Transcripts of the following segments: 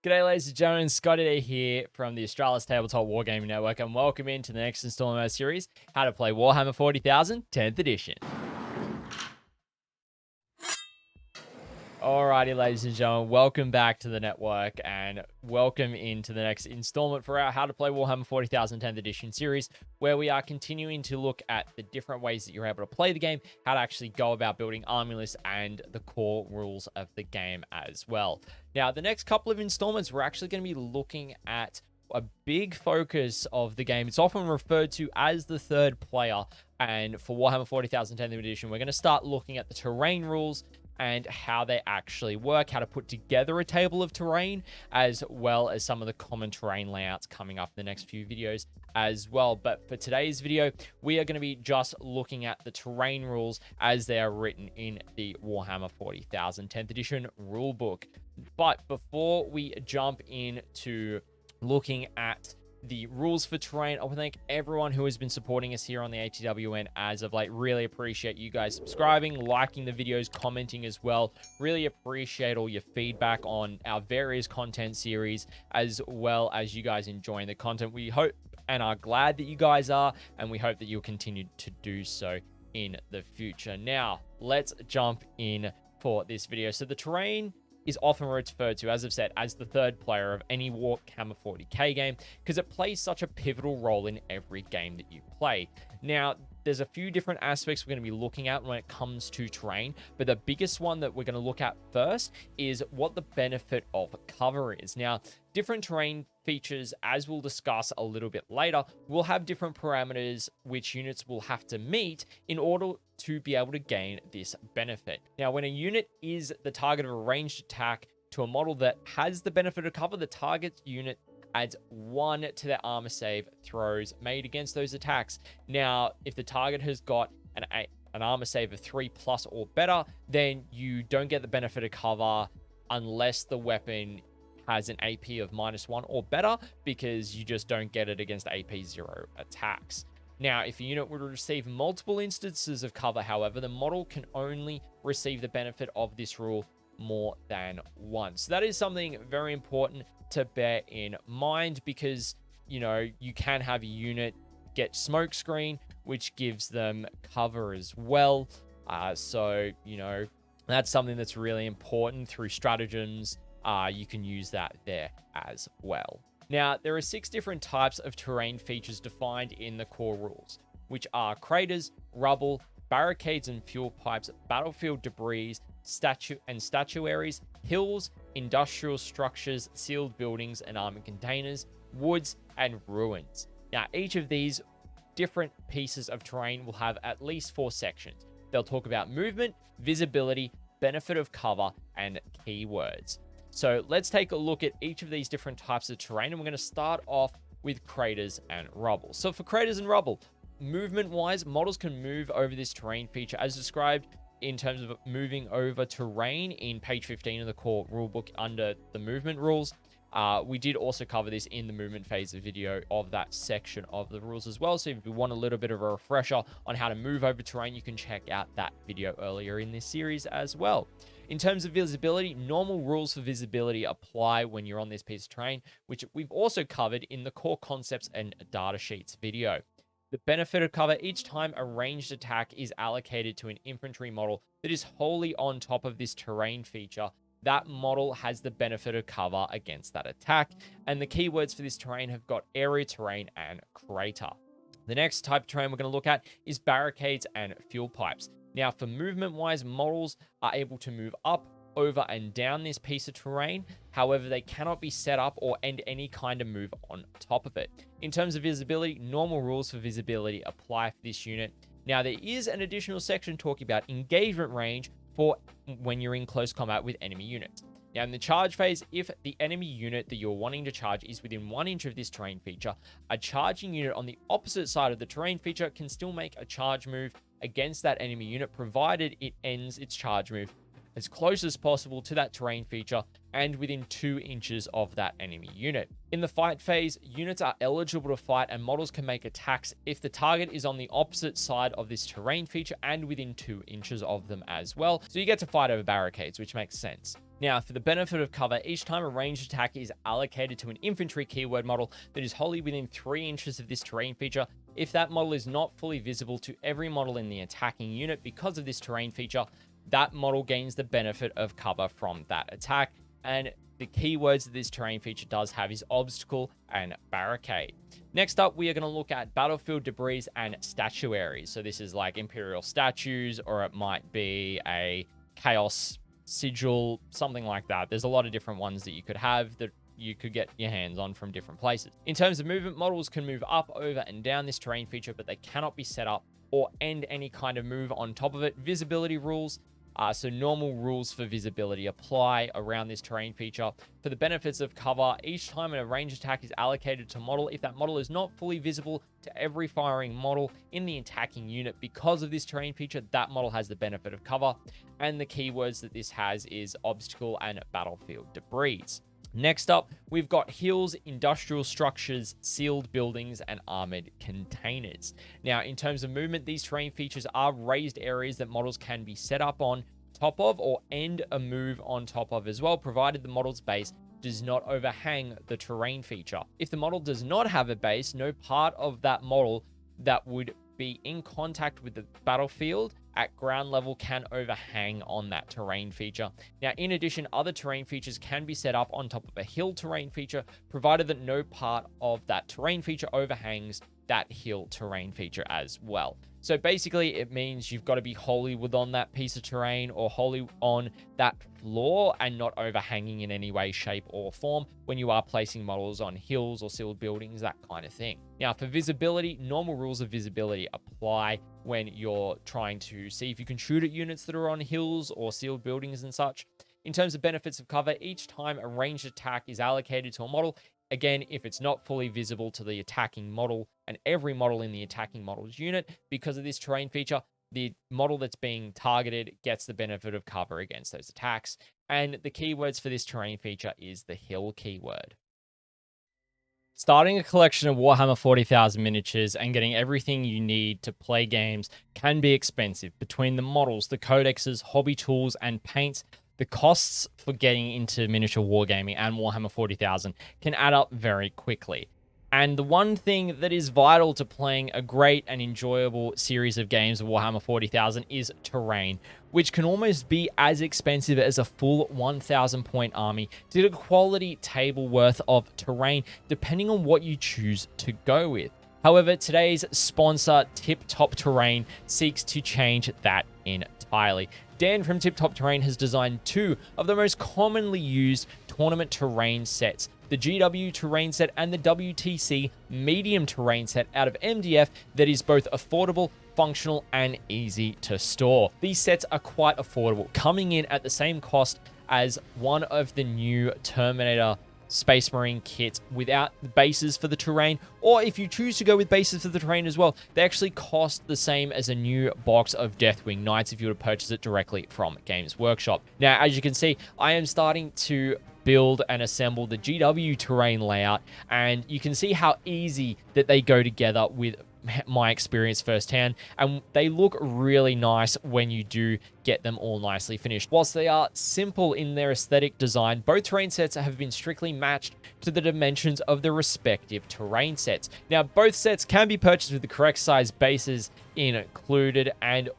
G'day, ladies and gentlemen. Scotty here from the Australis Tabletop Wargaming Network, and welcome into the next installment of our series, How to Play Warhammer 40,000 10th Edition. Alrighty, ladies and gentlemen, welcome back to the network, and welcome into the next installment for our How to Play Warhammer 40,000 10th Edition series, where we are continuing to look at the different ways that you're able to play the game, how to actually go about building army lists, and the core rules of the game as well. Now, the next couple of installments, we're actually going to be looking at a big focus of the game. It's often referred to as the third player, and for Warhammer 40,000 10th Edition, we're going to start looking at the terrain rules and how they actually work, how to put together a table of terrain, as well as some of the common terrain layouts coming up in the next few videos as well. But for today's video, we are going to be just looking at the terrain rules as they are written in the Warhammer 40,000 10th Edition rulebook. But before we jump into looking at the rules for terrain, I want to thank everyone who has been supporting us here on the ATWN as of late. Really appreciate you guys subscribing, liking the videos, commenting as well. Really appreciate all your feedback on our various content series, as well as you guys enjoying the content. We hope and are glad that you guys are, and we hope that you'll continue to do so in the future. Now, let's jump in for this video. So the terrain is often referred to, as I've said, as the third player of any Warhammer 40k game, because it plays such a pivotal role in every game that you play. Now, there's a few different aspects we're going to be looking at when it comes to terrain, but the biggest one that we're going to look at first is what the benefit of cover is. Now, different terrain features, as we'll discuss a little bit later, will have different parameters which units will have to meet in order to be able to gain this benefit. Now, when a unit is the target of a ranged attack to a model that has the benefit of cover, the target unit adds 1 to their armor save throws made against those attacks. Now, if the target has got an armor save of 3+ or better, then you don't get the benefit of cover unless the weapon has an AP of -1 or better, because you just don't get it against AP 0 attacks. Now, if a unit would receive multiple instances of cover, however, the model can only receive the benefit of this rule more than once. So that is something very important to bear in mind, because, you know, you can have a unit get smokescreen, which gives them cover as well. So, you know, that's something that's really important through stratagems. You can use that there as well. Now, there are 6 different types of terrain features defined in the core rules, which are craters, rubble, barricades and fuel pipes, battlefield debris, statuaries, hills, industrial structures, sealed buildings and armored containers, woods, and ruins. Now, each of these different pieces of terrain will have at least 4 sections. They'll talk about movement, visibility, benefit of cover, and keywords. So let's take a look at each of these different types of terrain, and we're going to start off with craters and rubble. So for craters and rubble, movement-wise, models can move over this terrain feature as described in terms of moving over terrain in page 15 of the core rulebook under the movement rules. We did also cover this in the movement phase of video of that section of the rules as well. So if you want a little bit of a refresher on how to move over terrain, you can check out that video earlier in this series as well. In terms of visibility, normal rules for visibility apply when you're on this piece of terrain, which we've also covered in the core concepts and data sheets video. The benefit of cover: each time a ranged attack is allocated to an infantry model that is wholly on top of this terrain feature, that model has the benefit of cover against that attack. And the keywords for this terrain have got area terrain and crater. The next type of terrain we're going to look at is barricades and fuel pipes. Now, for movement-wise, models are able to move up, over, and down this piece of terrain. However, they cannot be set up or end any kind of move on top of it. In terms of visibility, normal rules for visibility apply for this unit. Now, there is an additional section talking about engagement range for when you're in close combat with enemy units. Now, in the charge phase, if the enemy unit that you're wanting to charge is within 1 inch of this terrain feature, a charging unit on the opposite side of the terrain feature can still make a charge move against that enemy unit, provided it ends its charge move as close as possible to that terrain feature and within 2 inches of that enemy unit. In the fight phase, units are eligible to fight and models can make attacks if the target is on the opposite side of this terrain feature and within 2 inches of them as well. So you get to fight over barricades, which makes sense. Now, for the benefit of cover, each time a ranged attack is allocated to an infantry keyword model that is wholly within 3 inches of this terrain feature, if that model is not fully visible to every model in the attacking unit because of this terrain feature, that model gains the benefit of cover from that attack. And the keywords that this terrain feature does have is obstacle and barricade. Next up, we are going to look at battlefield debris and statuary. So this is like imperial statues, or it might be a chaos sigil, something like that. There's a lot of different ones that you could have that you could get your hands on from different places. In terms of movement, models can move up, over, and down this terrain feature, but they cannot be set up or end any kind of move on top of it. Visibility rules. So normal rules for visibility apply around this terrain feature. For the benefits of cover, each time a ranged attack is allocated to a model, if that model is not fully visible to every firing model in the attacking unit because of this terrain feature, that model has the benefit of cover. And the keywords that this has is obstacle and battlefield debris. Next up, we've got hills, industrial structures, sealed buildings, and armored containers. Now, in terms of movement, these terrain features are raised areas that models can be set up on top of or end a move on top of as well, provided the model's base does not overhang the terrain feature. If the model does not have a base, no part of that model that would be in contact with the battlefield at ground level can overhang on that terrain feature. Now, in addition, other terrain features can be set up on top of a hill terrain feature, provided that no part of that terrain feature overhangs that hill terrain feature as well. So basically, it means you've got to be wholly within that piece of terrain or wholly on that floor and not overhanging in any way, shape, or form when you are placing models on hills or sealed buildings, that kind of thing. Now, for visibility, normal rules of visibility apply when you're trying to see if you can shoot at units that are on hills or sealed buildings and such. In terms of benefits of cover, each time a ranged attack is allocated to a model, again, if it's not fully visible to the attacking model and every model in the attacking model's unit, because of this terrain feature, the model that's being targeted gets the benefit of cover against those attacks. And the keywords for this terrain feature is the hill keyword. Starting a collection of Warhammer 40,000 miniatures and getting everything you need to play games can be expensive. Between the models, the codexes, hobby tools, and paints, the costs for getting into miniature wargaming and Warhammer 40,000 can add up very quickly. And the one thing that is vital to playing a great and enjoyable series of games of Warhammer 40,000 is terrain, which can almost be as expensive as a full 1,000 point army to get a quality table worth of terrain, depending on what you choose to go with. However, today's sponsor, Tip Top Terrain, seeks to change that entirely. Dan from Tip Top Terrain has designed 2 of the most commonly used tournament terrain sets, the GW terrain set and the WTC medium terrain set out of MDF that is both affordable, functional, and easy to store. These sets are quite affordable, coming in at the same cost as one of the new Terminator Space Marine kits without the bases for the terrain, or if you choose to go with bases for the terrain as well, they actually cost the same as a new box of Deathwing Knights if you were to purchase it directly from Games Workshop. Now, as you can see, I am starting to build and assemble the GW terrain layout, and you can see how easy that they go together with my experience firsthand, and they look really nice when you do get them all nicely finished. Whilst they are simple in their aesthetic design, both terrain sets have been strictly matched to the dimensions of the respective terrain sets. Now, both sets can be purchased with the correct size bases included, and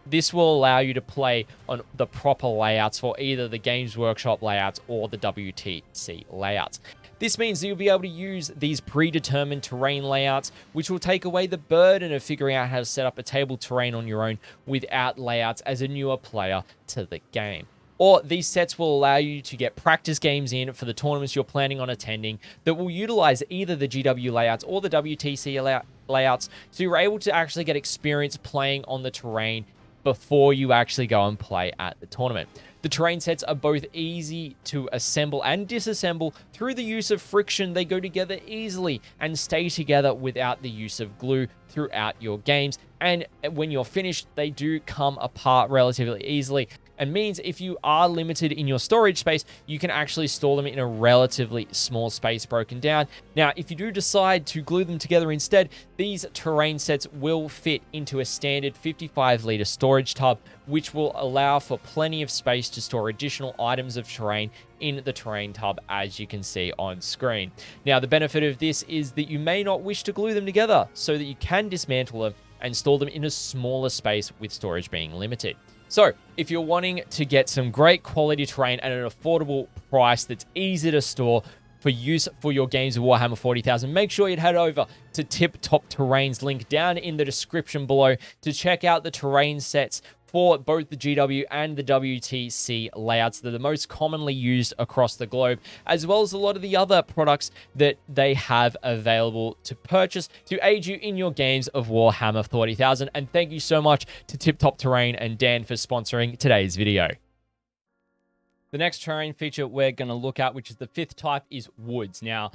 this will allow you to play on the proper layouts for either the Games Workshop layouts or the WTC layouts. This means that you'll be able to use these predetermined terrain layouts, which will take away the burden of figuring out how to set up a table terrain on your own without layouts as a newer player to the game. Or these sets will allow you to get practice games in for the tournaments you're planning on attending that will utilize either the GW layouts or the WTC layouts, so you're able to actually get experience playing on the terrain before you actually go and play at the tournament. The terrain sets are both easy to assemble and disassemble. Through the use of friction, they go together easily and stay together without the use of glue throughout your games. And when you're finished, they do come apart relatively easily, and means if you are limited in your storage space, you can actually store them in a relatively small space broken down. Now, if you do decide to glue them together instead, these terrain sets will fit into a standard 55-liter storage tub, which will allow for plenty of space to store additional items of terrain in the terrain tub, as you can see on screen. Now, the benefit of this is that you may not wish to glue them together, so that you can dismantle them and store them in a smaller space with storage being limited. So, if you're wanting to get some great quality terrain at an affordable price that's easy to store for use for your games of Warhammer 40,000, make sure you head over to Tip Top Terrain's link down in the description below to check out the terrain sets for both the GW and the WTC layouts that are the most commonly used across the globe, as well as a lot of the other products that they have available to purchase to aid you in your games of Warhammer 40,000. And thank you so much to Tip Top Terrain and Dan for sponsoring today's video. The next terrain feature we're going to look at, which is the 5th type, is Woods. Now,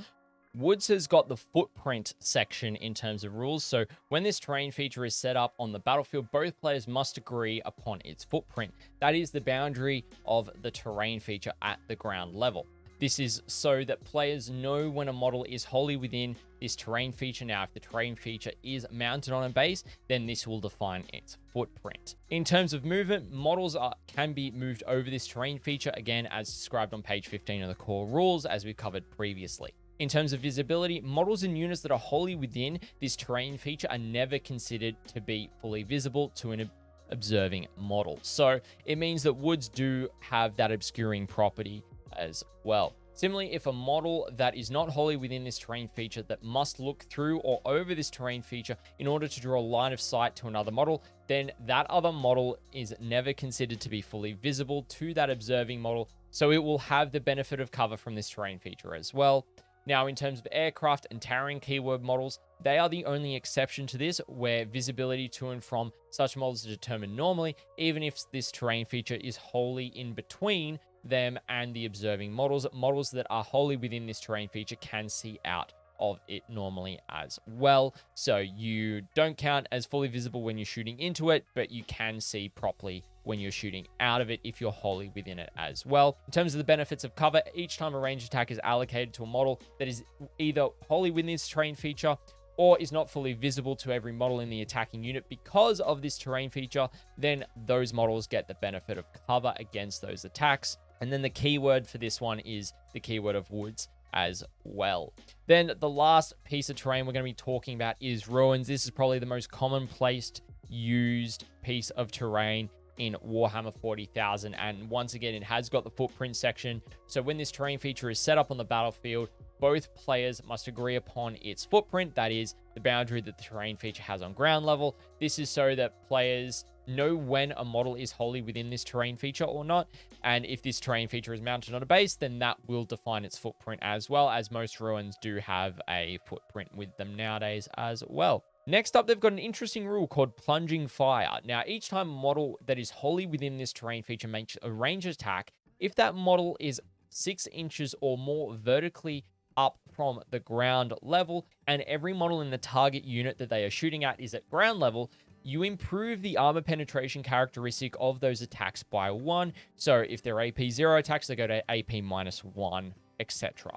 Woods has got the footprint section in terms of rules, so when this terrain feature is set up on the battlefield, both players must agree upon its footprint. That is the boundary of the terrain feature at the ground level. This is so that players know when a model is wholly within this terrain feature. Now, if the terrain feature is mounted on a base, then this will define its footprint. In terms of movement, models can be moved over this terrain feature, again, as described on page 15 of the core rules, as we covered previously. In terms of visibility, models and units that are wholly within this terrain feature are never considered to be fully visible to an observing model. So it means that Woods do have that obscuring property as well. Similarly, if a model that is not wholly within this terrain feature that must look through or over this terrain feature in order to draw a line of sight to another model, then that other model is never considered to be fully visible to that observing model, so it will have the benefit of cover from this terrain feature as well. Now, in terms of aircraft and towering keyword models, they are the only exception to this, where visibility to and from such models is determined normally, even if this terrain feature is wholly in between them and the observing models. Models that are wholly within this terrain feature can see out of it normally as well. So you don't count as fully visible when you're shooting into it, but you can see properly when you're shooting out of it if you're wholly within it as well. In terms of the benefits of cover, each time a ranged attack is allocated to a model that is either wholly within this terrain feature or is not fully visible to every model in the attacking unit because of this terrain feature, then those models get the benefit of cover against those attacks. And then the keyword for this one is the keyword of Woods as well. Then the last piece of terrain we're going to be talking about is Ruins. This is probably the most commonplace used piece of terrain in Warhammer 40,000, and once again, it has got the footprint section. So when this terrain feature is set up on the battlefield, both players must agree upon its footprint, that is the boundary that the terrain feature has on ground level. This is so that players know when a model is wholly within this terrain feature or not, and if this terrain feature is mounted on a base, then that will define its footprint as well, as most Ruins do have a footprint with them nowadays as well. Next up, they've got an interesting rule called Plunging Fire. Now, each time a model that is wholly within this terrain feature makes a ranged attack, if that model is 6 inches or more vertically up from the ground level, and every model in the target unit that they are shooting at is at ground level, you improve the armor penetration characteristic of those attacks by 1. So if they're AP 0 attacks, they go to AP -1, etc.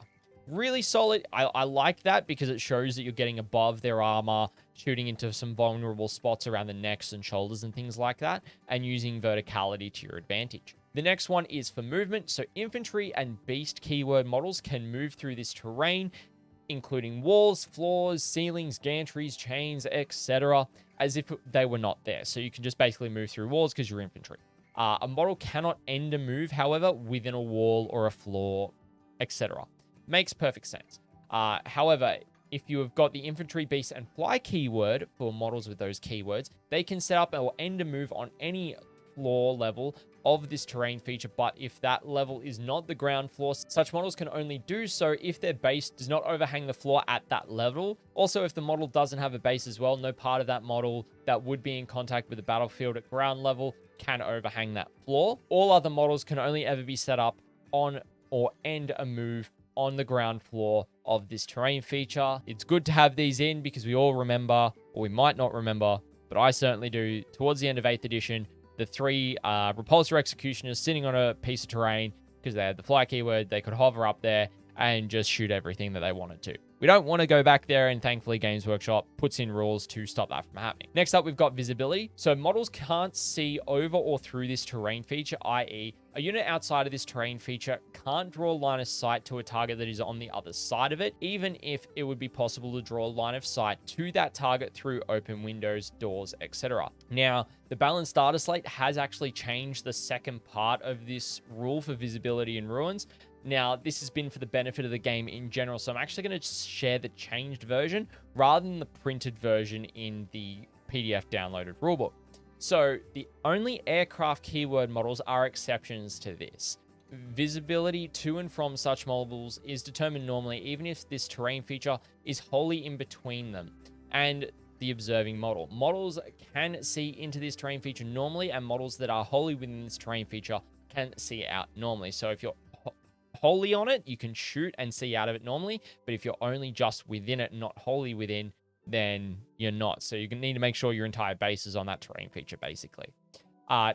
Really solid. I like that because it shows that you're getting above their armor, shooting into some vulnerable spots around the necks and shoulders and things like that, and using verticality to your advantage. The next one is for movement. So infantry and beast keyword models can move through this terrain, including walls, floors, ceilings, gantries, chains, etc., as if they were not there. So you can just basically move through walls because you're infantry. A model cannot end a move, however, within a wall or a floor, etc. Makes perfect sense. However, if you have got the infantry, beast, and fly keyword for models with those keywords, they can set up or end a move on any floor level of this terrain feature, but if that level is not the ground floor, such models can only do so if their base does not overhang the floor at that level. Also, if the model doesn't have a base as well, no part of that model that would be in contact with the battlefield at ground level can overhang that floor. All other models can only ever be set up on or end a move on the ground floor of this terrain feature. It's good to have these in because we all remember, or we might not remember, but I certainly do, towards the end of 8th edition, the 3 repulsor executioners sitting on a piece of terrain because they had the fly keyword. They could hover up there and just shoot everything that they wanted to. We don't want to go back there, and thankfully Games Workshop puts in rules to stop that from happening. Next up, we've got visibility. So models can't see over or through this terrain feature, i.e. a unit outside of this terrain feature can't draw a line of sight to a target that is on the other side of it, even if it would be possible to draw a line of sight to that target through open windows, doors, etc. Now, the balanced data slate has actually changed the second part of this rule for visibility in Ruins. Now, this has been for the benefit of the game in general, so I'm actually going to share the changed version rather than the printed version in the PDF downloaded rulebook. So, the only aircraft keyword models are exceptions to this. Visibility to and from such models is determined normally even if this terrain feature is wholly in between them and the observing model. Models can see into this terrain feature normally, and models that are wholly within this terrain feature can see out normally. So, if you're wholly on it, you can shoot and see out of it normally, but if you're only just within it, not wholly within, then you're not. So you need to make sure your entire base is on that terrain feature, basically.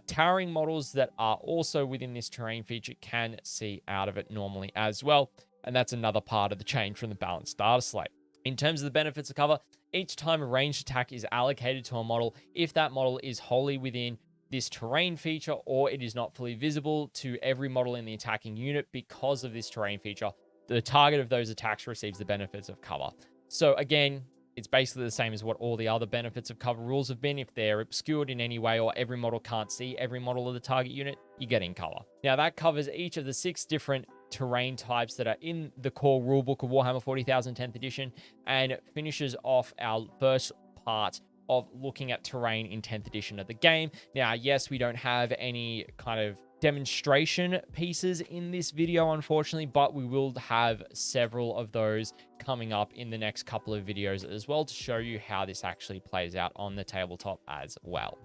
Towering models that are also within this terrain feature can see out of it normally as well, and that's another part of the change from the balanced data slate. In terms of the benefits of cover, each time a ranged attack is allocated to a model, if that model is wholly within this terrain feature or it is not fully visible to every model in the attacking unit because of this terrain feature, the target of those attacks receives the benefits of cover. So again, it's basically the same as what all the other benefits of cover rules have been. If they're obscured in any way or every model can't see every model of the target unit, you get in cover. Now that covers each of the 6 different terrain types that are in the core rulebook of Warhammer 40,000 10th edition and finishes off our first part of looking at terrain in 10th edition of the game. Now, yes, we don't have any kind of demonstration pieces in this video, unfortunately, but we will have several of those coming up in the next couple of videos as well to show you how this actually plays out on the tabletop as well.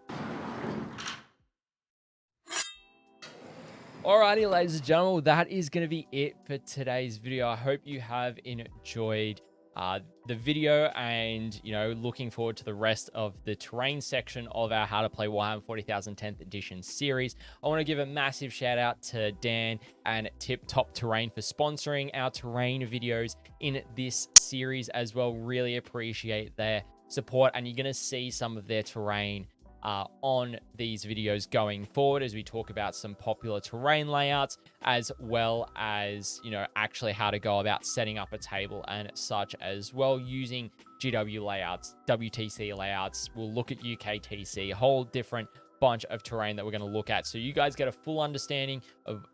Alrighty, ladies and gentlemen, that is going to be it for today's video. I hope you have enjoyed the video and, looking forward to the rest of the terrain section of our How to Play Warhammer 40,000 10th edition series. I want to give a massive shout out to Dan and Tip Top Terrain for sponsoring our terrain videos in this series as well. Really appreciate their support, and you're going to see some of their terrain on these videos going forward as we talk about some popular terrain layouts, as well as, actually how to go about setting up a table and such as well using GW layouts, WTC layouts. We'll look at UKTC, a whole different bunch of terrain that we're going to look at. So you guys get a full understanding of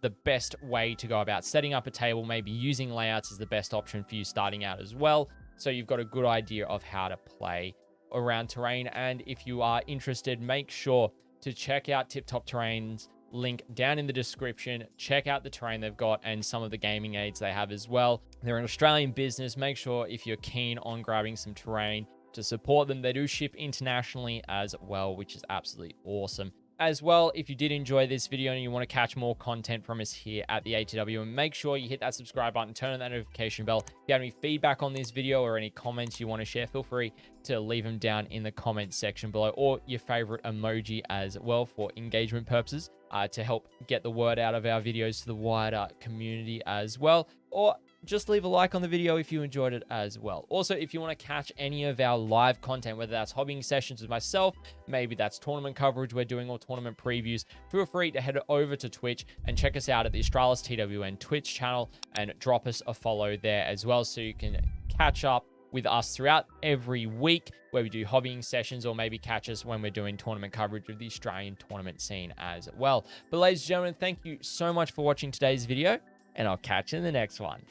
the best way to go about setting up a table. Maybe using layouts is the best option for you starting out as well. So you've got a good idea of how to play around terrain. And if you are interested, make sure to check out Tip Top Terrain's link down in the description. Check out the terrain they've got and some of the gaming aids they have as well. They're an Australian business. Make sure if you're keen on grabbing some terrain to support them. They do ship internationally as well, which is absolutely awesome. As well, if you did enjoy this video and you want to catch more content from us here at the ATWN, make sure you hit that subscribe button, turn on that notification bell. If you have any feedback on this video or any comments you want to share, feel free to leave them down in the comment section below, or your favorite emoji as well for engagement purposes, to help get the word out of our videos to the wider community as well. Or just leave a like on the video if you enjoyed it as well. Also, if you want to catch any of our live content, whether that's hobbying sessions with myself, maybe that's tournament coverage we're doing or tournament previews, feel free to head over to Twitch and check us out at the Australis TWN Twitch channel and drop us a follow there as well, so you can catch up with us throughout every week where we do hobbying sessions, or maybe catch us when we're doing tournament coverage of the Australian tournament scene as well. But ladies and gentlemen, thank you so much for watching today's video, and I'll catch you in the next one.